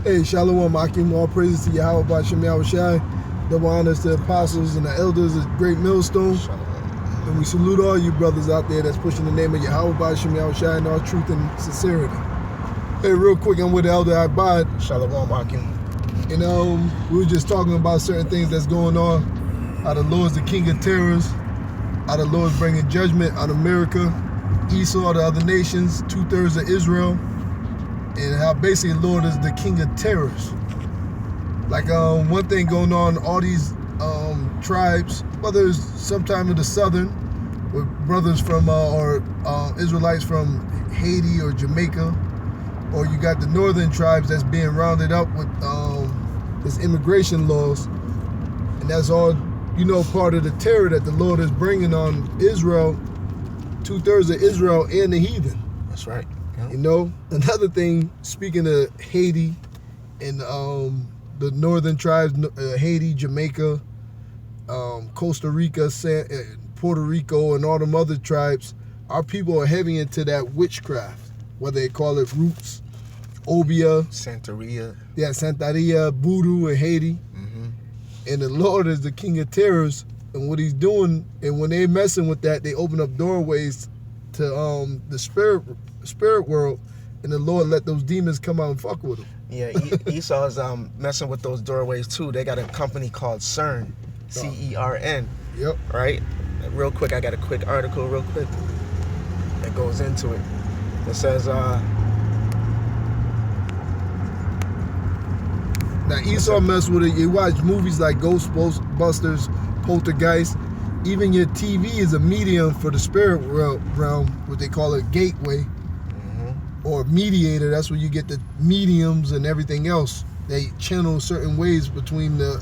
Hey, Shalom, Akim, all praises to Yahweh B'Shem Yahushai. Double honors to the apostles and the elders of Great Millstone. And we salute all you brothers out there that's pushing the name of Yahweh B'Shem Yahushai in all truth and sincerity. Hey, real quick, I'm with the Elder Abad. Shalom, Akim. And we were just talking about certain things that's going on. How the Lord's the king of terrors. How the Lord's bringing judgment on America, Esau, the other nations, 2/3 of Israel. And how basically the Lord is the king of terrors. Like one thing going on, all these tribes, whether it's sometime in the southern, with brothers from or Israelites from Haiti or Jamaica, or you got the northern tribes that's being rounded up with this immigration laws, and that's all, you know, part of the terror that the Lord is bringing on Israel, 2/3 of Israel and the heathen. That's right. You know, another thing, speaking of Haiti and the northern tribes, Haiti, Jamaica, Costa Rica, Puerto Rico, and all them other tribes, our people are heavy into that witchcraft, whether they call it roots, Obia, Santeria. Yeah, Santeria, Voodoo in Haiti. And the Lord is the king of terrors, and what he's doing, and when they messing with that, they open up doorways to the spirit world, and the Lord let those demons come out and fuck with them. Yeah, Esau's messing with those doorways too. They got a company called CERN, CERN. Yep. Right? Real quick, I got a quick article real quick that goes into it. It says, now Esau mess with it. You watch movies like Ghostbusters, Poltergeist. Even your TV is a medium for the spirit realm, what they call a gateway, or mediator. That's where you get the mediums and everything else. They channel certain ways between the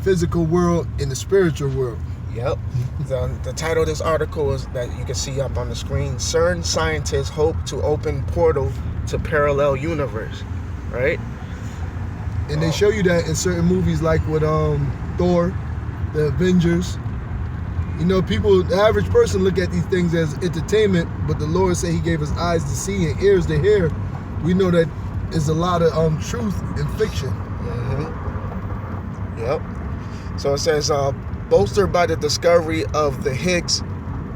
physical world and the spiritual world. Yep. The title of this article is that you can see up on the screen. CERN scientists hope to open portal to parallel universe. Right? And they show you that in certain movies, like with Thor, the Avengers. You know, people, the average person look at these things as entertainment, but the Lord said he gave us eyes to see and ears to hear. We know that there's a lot of truth in fiction. Yep. So it says, bolstered by the discovery of the Higgs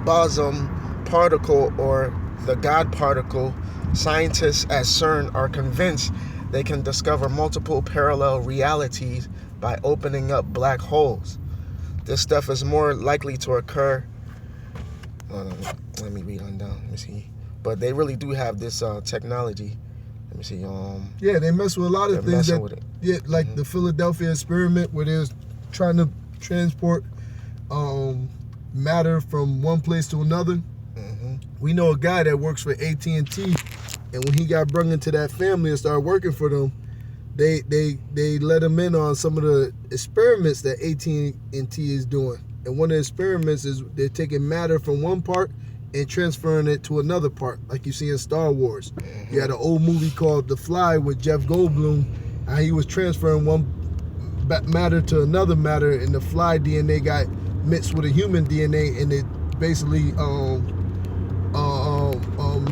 boson particle, or the God particle, scientists at CERN are convinced they can discover multiple parallel realities by opening up black holes. This stuff is more likely to occur. Let me read on down. Let me see. But they really do have this technology. Let me see. Yeah, they mess with a lot of things. With it. Yeah, like the Philadelphia experiment, where they're trying to transport matter from one place to another. We know a guy that works for AT&T, and when he got brought into that family and started working for them, they let him in on some of the experiments that AT&T is doing. And one of the experiments is they're taking matter from one part and transferring it to another part, like you see in Star Wars. You had an old movie called The Fly with Jeff Goldblum, and he was transferring one matter to another matter, and the fly DNA got mixed with a human DNA, and it basically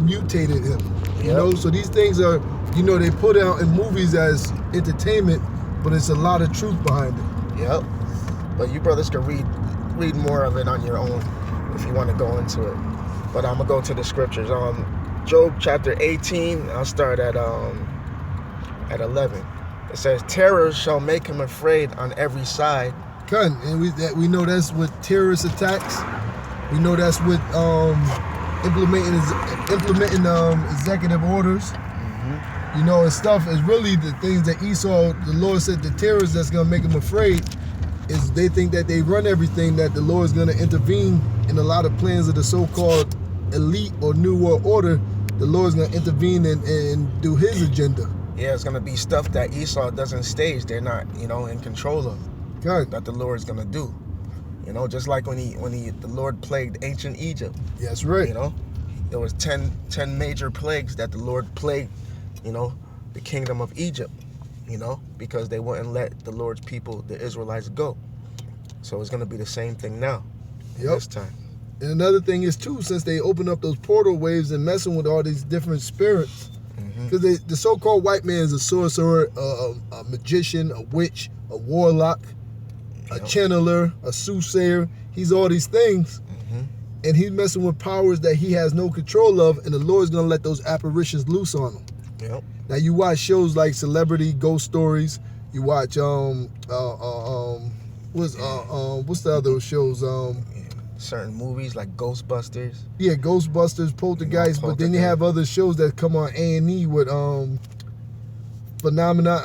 mutated him. You know, so these things are, you know, they put out in movies as entertainment, but it's a lot of truth behind it. Yep. But you brothers can read more of it on your own if you want to go into it. But I'm gonna go to the scriptures. Job chapter 18. I'll start at 11. It says, "Terror shall make him afraid on every side." And we know that's with terrorist attacks. We know that's with implementing executive orders. You know, and stuff is really the things that Esau, the Lord said, the terrorists that's gonna make them afraid is they think that they run everything, that the Lord is gonna intervene in a lot of plans of the so-called elite or New World Order. The Lord's gonna intervene and do his agenda. Yeah, it's gonna be stuff that Esau doesn't stage. They're not, you know, in control of. God. That the Lord's gonna do. You know, just like when the Lord plagued ancient Egypt. Yeah, that's right. You know, there was 10 major plagues that the Lord plagued, you know, the kingdom of Egypt, you know, because they wouldn't let the Lord's people, the Israelites, go. So it's gonna be the same thing now. This time. And another thing is too, since they open up those portal waves and messing with all these different spirits, Because the so-called white man is a sorcerer, a magician, a witch, a warlock, a channeler, a soothsayer. He's all these things. And he's messing with powers that he has no control of, and the Lord's going to let those apparitions loose on him. Yep. Now, you watch shows like Celebrity Ghost Stories. You watch, what's the other shows? Certain movies like Ghostbusters. Yeah, Ghostbusters, Poltergeist, but then you have other shows that come on A&E with phenomena.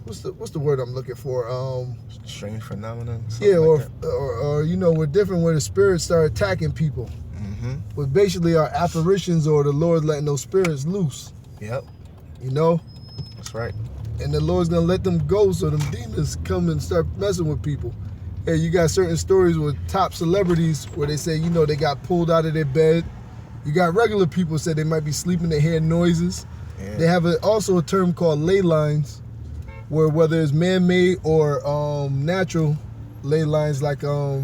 What's the word I'm looking for? Strange phenomenon. Yeah, like or we're different where the spirits start attacking people. But basically, our apparitions or the Lord letting those spirits loose. Yep. You know. That's right. And the Lord's gonna let them go, so them demons come and start messing with people. Hey, you got certain stories with top celebrities where they say, they got pulled out of their bed. You got regular people say they might be sleeping, they hear noises. Yeah. They have also a term called ley lines, where whether it's man-made or natural ley lines, like what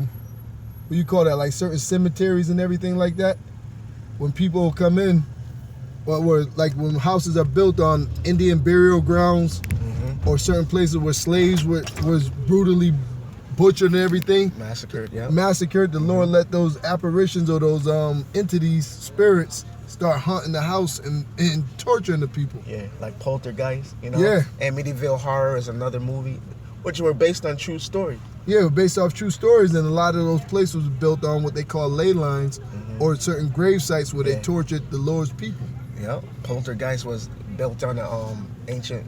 do you call that? Like certain cemeteries and everything like that. When people come in, or like when houses are built on Indian burial grounds, or certain places where slaves was brutally butchered and everything. Massacred, yeah. Massacred. The Lord let those apparitions or those entities, spirits, start haunting the house and torturing the people. Yeah, like Poltergeist, Yeah. Amityville Horror is another movie, which were based on true story. Yeah, based off true stories, and a lot of those places was built on what they call ley lines, or certain grave sites where they tortured the Lord's people. Yeah, Poltergeist was built on an ancient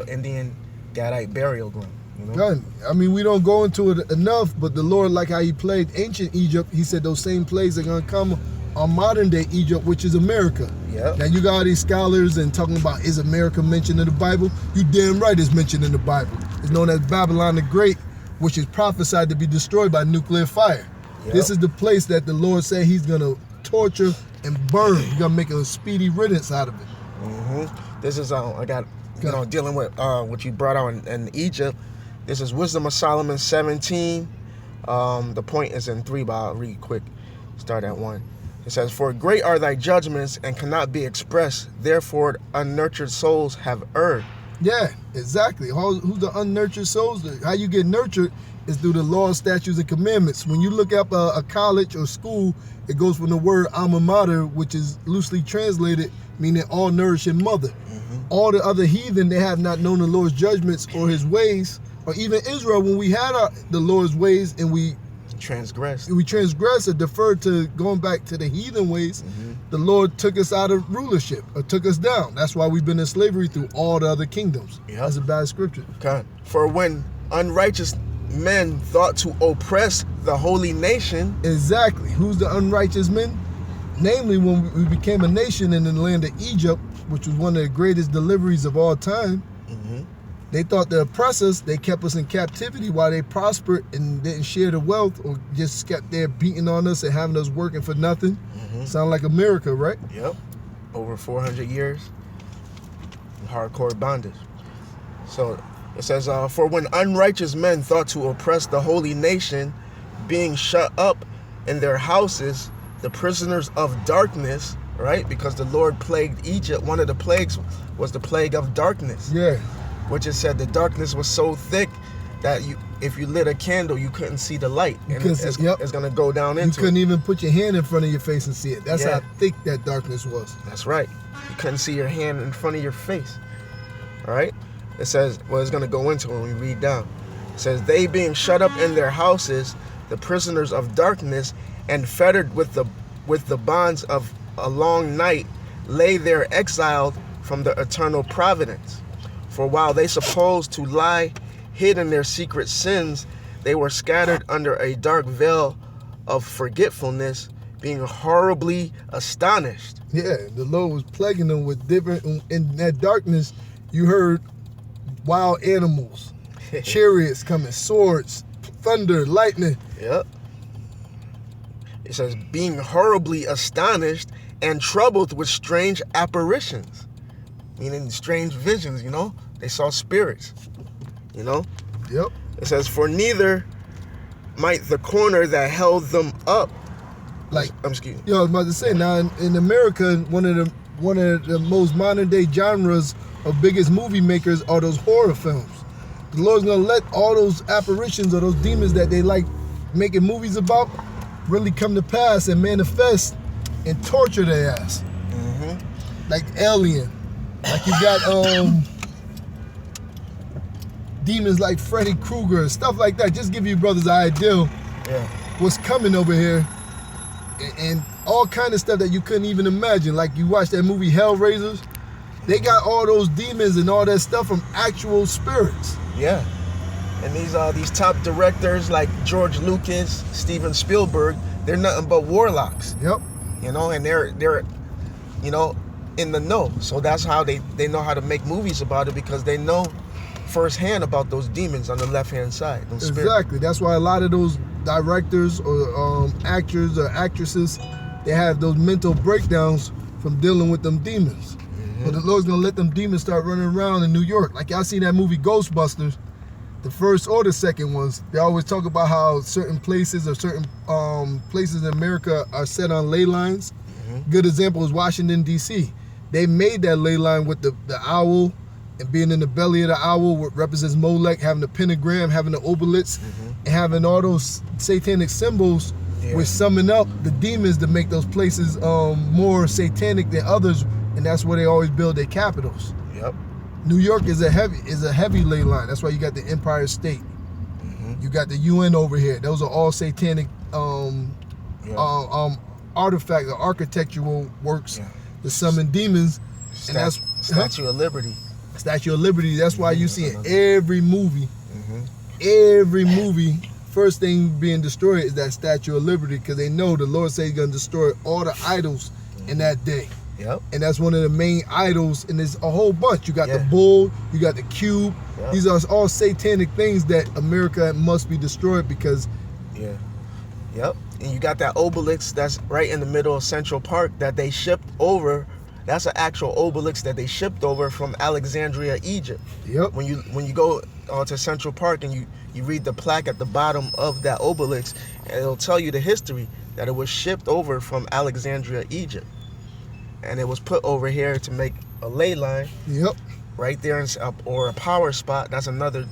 Indian Gadite burial ground. God, I mean, we don't go into it enough, but the Lord, like how he played ancient Egypt, he said those same plagues are going to come on modern day Egypt, which is America. Yep. Now, you got all these scholars and talking about, is America mentioned in the Bible? You damn right it's mentioned in the Bible. It's known as Babylon the Great, which is prophesied to be destroyed by nuclear fire. Yep. This is the place that the Lord said he's going to torture and burn. He's going to make a speedy riddance out of it. This is, I got, dealing with what you brought out in Egypt. This is Wisdom of Solomon 17. The point is in 3, but I'll read quick. Start at 1. It says, "For great are thy judgments and cannot be expressed. Therefore, unnurtured souls have erred." Yeah, exactly. Who's the unnurtured souls? How you get nurtured is through the laws, statutes, and commandments. When you look up a college or school, it goes from the word alma mater, which is loosely translated, meaning all nourishing mother. All the other heathen, they have not known the Lord's judgments or his ways. Or even Israel, when we had the Lord's ways and we transgressed or deferred to going back to the heathen ways, the Lord took us out of rulership or took us down. That's why we've been in slavery through all the other kingdoms. Yep. That's a bad scripture. Okay. "For when unrighteous men thought to oppress the holy nation." Exactly. Who's the unrighteous men? Namely, when we became a nation in the land of Egypt, which was one of the greatest deliveries of all time. They thought to oppress us, they kept us in captivity while they prospered and didn't share the wealth, or just kept there beating on us and having us working for nothing. Sound like America, right? Yep. Over 400 years. Hardcore bondage. So it says, "For when unrighteous men thought to oppress the holy nation, being shut up in their houses, the prisoners of darkness," right? Because the Lord plagued Egypt. One of the plagues was the plague of darkness. Yeah. Which it said the darkness was so thick that if you lit a candle, you couldn't see the light. And it's going to go down into it. You couldn't even put your hand in front of your face and see it. That's how thick that darkness was. That's right. You couldn't see your hand in front of your face. All right? It says, it's going to go into when we read down. It says, "They being shut up in their houses, the prisoners of darkness, and fettered with the bonds of a long night, lay there exiled from the eternal providence. For while they supposed to lie hid in their secret sins, they were scattered under a dark veil of forgetfulness, being horribly astonished." Yeah, the Lord was plaguing them with different, in that darkness, you heard wild animals, chariots coming, swords, thunder, lightning. Yep. It says, "being horribly astonished and troubled with strange apparitions," meaning strange visions, They saw spirits, Yep. It says, "For neither might the corner that held them up," like, excuse me. I was about to say, now in America, one of the one of the most modern day genres of biggest movie makers are those horror films. The Lord's gonna let all those apparitions or those demons that they like making movies about really come to pass and manifest and torture their ass. Like Alien. Like you got demons like Freddy Krueger and stuff like that. Just give you brothers an idea what's coming over here. And all kind of stuff that you couldn't even imagine. Like you watch that movie Hellraisers, they got all those demons and all that stuff from actual spirits. Yeah. And these top directors like George Lucas, Steven Spielberg, they're nothing but warlocks. Yep. You know, and they're you know, in the know. So that's how they know how to make movies about it, because they know firsthand about those demons on the left-hand side. Those spirits. Exactly. That's why a lot of those directors or actors or actresses, they have those mental breakdowns from dealing with them demons. But the Lord's gonna let them demons start running around in New York. Like y'all seen that movie Ghostbusters, the first or the second ones, they always talk about how certain places or certain places in America are set on ley lines. Good example is Washington, D.C. They made that ley line with the owl, and being in the belly of the owl, what represents Molech, having the pentagram, having the obelisk, and having all those satanic symbols, which summon up the demons to make those places more satanic than others, and that's where they always build their capitals. Yep. New York is a heavy ley line. That's why you got the Empire State. You got the UN over here. Those are all satanic artifacts or architectural works to summon demons. And that's Statue of Liberty. Statue of Liberty. That's why you see in every movie, first thing being destroyed is that Statue of Liberty, because they know the Lord says He's gonna destroy all the idols in that day. Yep. And that's one of the main idols, and there's a whole bunch. You got the bull, you got the cube. Yep. These are all satanic things that America must be destroyed because. Yep. And you got that obelisk that's right in the middle of Central Park that they shipped over. That's an actual obelisk that they shipped over from Alexandria, Egypt. Yep. When you go to Central Park and you read the plaque at the bottom of that obelisk, and it'll tell you the history that it was shipped over from Alexandria, Egypt. And it was put over here to make a ley line. Yep. Right there, or a power spot. That's another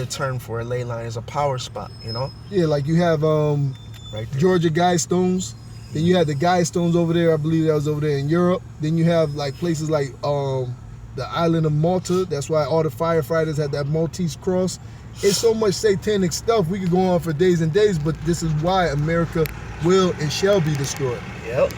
term for a ley line, is a power spot, you know? Yeah, like you have right Georgia Guidestones. Then you have the Guidestones over there. I believe that was over there in Europe. Then you have like places like the island of Malta. That's why all the firefighters had that Maltese cross. It's so much satanic stuff. We could go on for days and days, but this is why America will and shall be destroyed. Yep.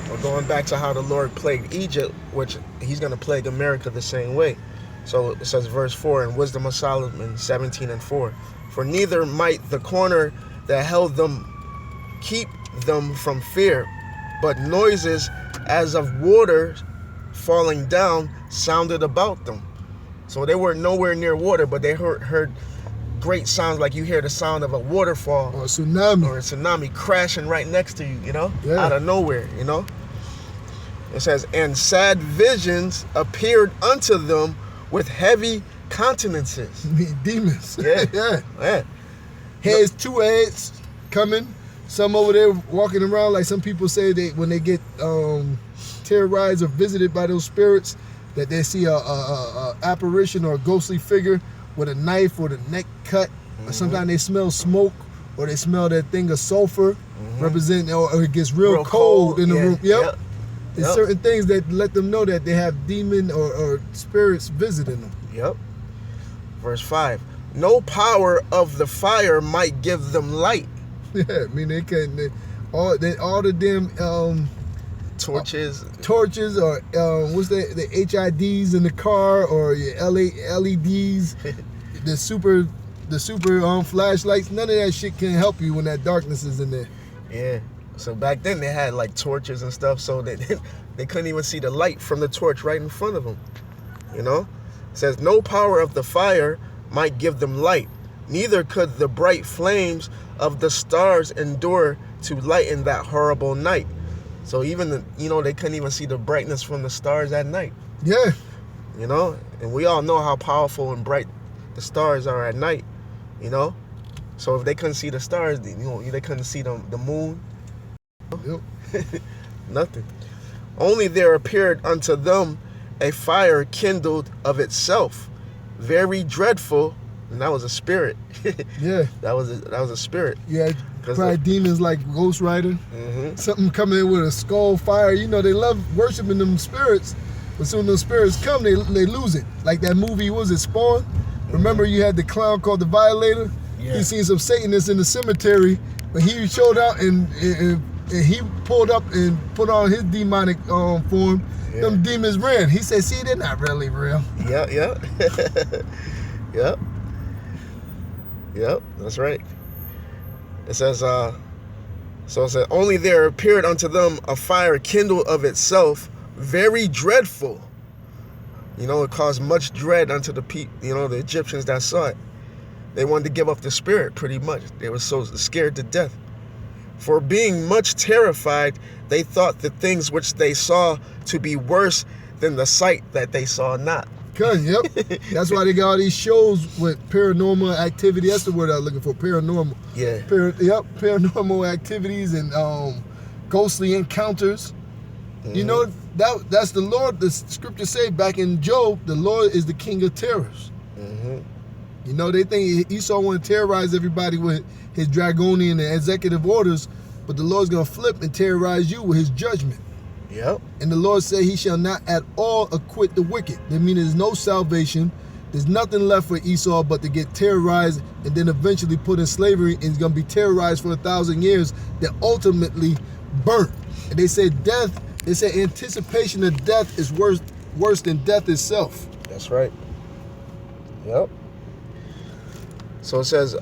We're going back to how the Lord plagued Egypt, which He's going to plague America the same way. So it says, verse 4 in Wisdom of Solomon 17:4. For neither might the corner that held them keep them from fear, but noises as of water falling down sounded about them. So they were nowhere near water, but they heard great sounds, like you hear the sound of a waterfall or a tsunami crashing right next to you, you know, out of nowhere, you know. It says, and sad visions appeared unto them with heavy countenances. Demons. Yeah. Heads, two heads coming. Some over there walking around, like some people say, when they get terrorized or visited by those spirits, that they see a apparition or a ghostly figure with a knife or the neck cut. Or sometimes they smell smoke, or they smell that thing of sulfur, representing, or it gets real cold in the room. Yep. There's certain things that let them know that they have demon or spirits visiting them. Yep. Verse 5. No power of the fire might give them light. Yeah, I mean they couldn't. All the damn torches or what's the HIDs in the car, or your LEDs, the super flashlights. None of that shit can help you when that darkness is in there. Yeah. So back then they had like torches and stuff, so they couldn't even see the light from the torch right in front of them. You know, it says no power of the fire might give them light, neither could the bright flames of the stars endure to lighten that horrible night. So even they couldn't even see the brightness from the stars at night. Yeah. You know, and we all know how powerful and bright the stars are at night. You know, so if they couldn't see the stars, they couldn't see the moon. Yep. Nothing. Only there appeared unto them a fire kindled of itself, very dreadful, and that was a spirit. Yeah. That was a spirit. Yeah, probably demons like Ghost Rider. Mm-hmm. Something coming in with a skull fire. You know, they love worshiping them spirits, but soon those spirits come, they lose it. Like that movie, what was it, Spawn? Remember you had the clown called the Violator? Yeah. He seen some Satanists in the cemetery, but he showed out and he pulled up and put on his demonic form. Yeah. Them demons ran. He said, see, they're not really real. Yeah. Yep, that's right. It says, so it said, only there appeared unto them a fire kindled of itself, very dreadful. You know, it caused much dread unto the the Egyptians that saw it. They wanted to give up the spirit, pretty much. They were so scared to death. For being much terrified, they thought the things which they saw to be worse than the sight that they saw not. Yep. That's why they got all these shows with paranormal activity. That's the word I was looking for, paranormal. Yeah. Paranormal activities and ghostly encounters. Mm-hmm. You know, that's the Lord. The scriptures say back in Job, the Lord is the king of terrors. Mm-hmm. You know, they think Esau want to terrorize everybody with his draconian and executive orders, but the Lord's going to flip and terrorize you with his judgment. Yep. And the Lord said he shall not at all acquit the wicked. That means there's no salvation. There's nothing left for Esau but to get terrorized and then eventually put in slavery, and he's going to be terrorized for 1,000 years, then ultimately burnt. And they said death, they said anticipation of death is worse than death itself. That's right. Yep. So it says,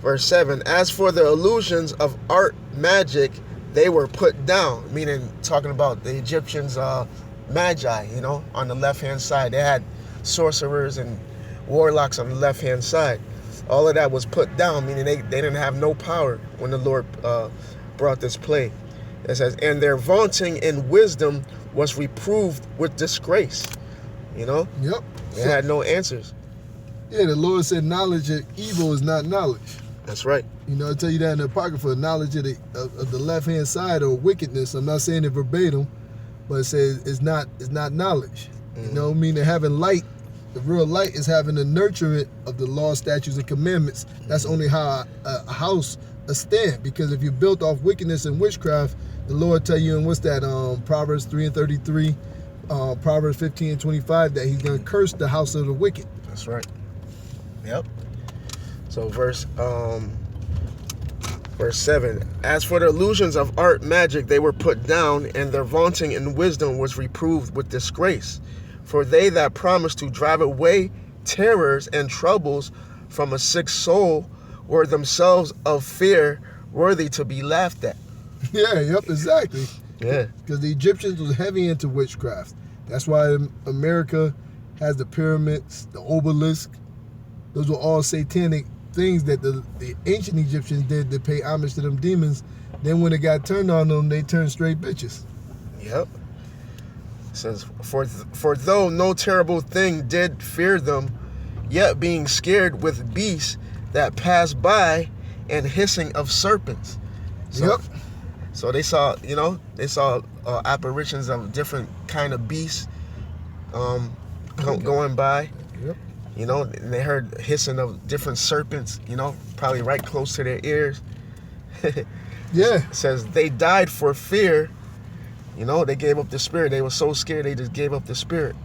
verse 7, as for the illusions of art, magic, they were put down, meaning talking about the Egyptians, magi, you know, on the left-hand side. They had sorcerers and warlocks on the left-hand side. All of that was put down, meaning they didn't have no power when the Lord brought this plague. It says, and their vaunting in wisdom was reproved with disgrace. You know? Yep. They had no answers. Yeah, the Lord said knowledge of evil is not knowledge. That's right. You know, I tell you that in the Apocrypha, knowledge of the left-hand side or wickedness. I'm not saying it verbatim, but it says it's not knowledge. Mm-hmm. You know, meaning having light, the real light is having the nurturement of the law, statutes, and commandments. That's only how a house stand. Because if you're built off wickedness and witchcraft, the Lord tell you in what's that, Proverbs 3:33, Proverbs 15:25, that he's going to curse the house of the wicked. That's right. Yep. So verse 7, as for the illusions of art, magic, they were put down, and their vaunting in wisdom was reproved with disgrace. For they that promised to drive away terrors and troubles from a sick soul were themselves of fear worthy to be laughed at. Yeah, yep, exactly. Yeah. Because the Egyptians was heavy into witchcraft. That's why America has the pyramids, the obelisk. Those were all satanic things that the ancient Egyptians did to pay homage to them demons. Then when it got turned on them, they turned straight bitches. Yep. It says, for though no terrible thing did fear them, yet being scared with beasts that passed by and hissing of serpents. So, yep. So they saw, apparitions of different kind of beasts going by. Yep. You know, and they heard hissing of different serpents, you know, probably right close to their ears. Yeah. It says they died for fear. You know, they gave up the spirit. They were so scared they just gave up the spirit.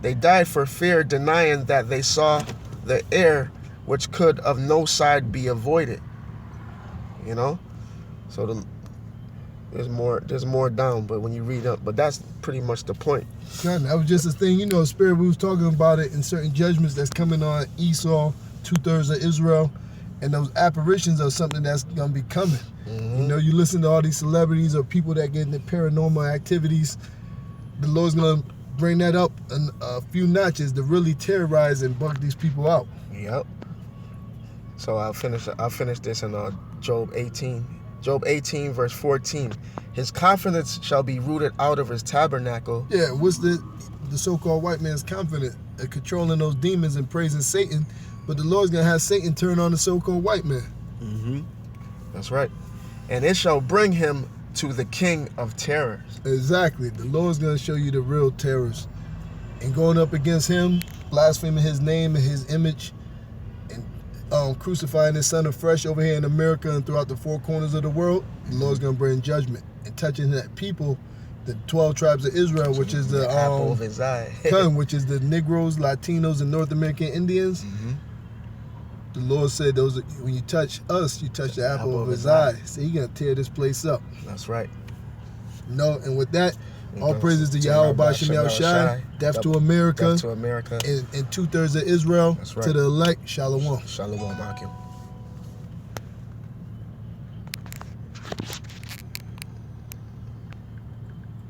They died for fear, denying that they saw the air which could of no side be avoided. You know? So there's more down, but when you read up, but that's pretty much the point. God, that was just a thing, you know, Spirit, we was talking about it in certain judgments that's coming on Esau, 2/3 of Israel, and those apparitions are something that's going to be coming. Mm-hmm. You know, you listen to all these celebrities or people that get into paranormal activities, the Lord's going to bring that up a few notches to really terrorize and bug these people out. Yep. So I'll finish this in Job 18. Job 18, verse 14. His confidence shall be rooted out of his tabernacle. Yeah, what's the so-called white man's confidence at controlling those demons and praising Satan, but the Lord's going to have Satan turn on the so-called white man. Mm-hmm. That's right. And it shall bring him to the king of terrors. Exactly. The Lord's going to show you the real terrors. And going up against him, blaspheming his name and his image, and crucifying his son afresh over here in America and throughout the four corners of the world, the Lord's going to bring judgment. And touching that people, the 12 tribes of Israel, which is the apple of his eye. which is the Negroes, Latinos, and North American Indians. The Lord said, "Those when you touch us, you touch the apple of his eye." So He's gonna tear this place up. That's right. No, and with that, all praises to Yahweh Bashem Yahushai, death to America, Death to America, and 2/3 of Israel. That's right. To the elect, Shalom. Shalom, Akim.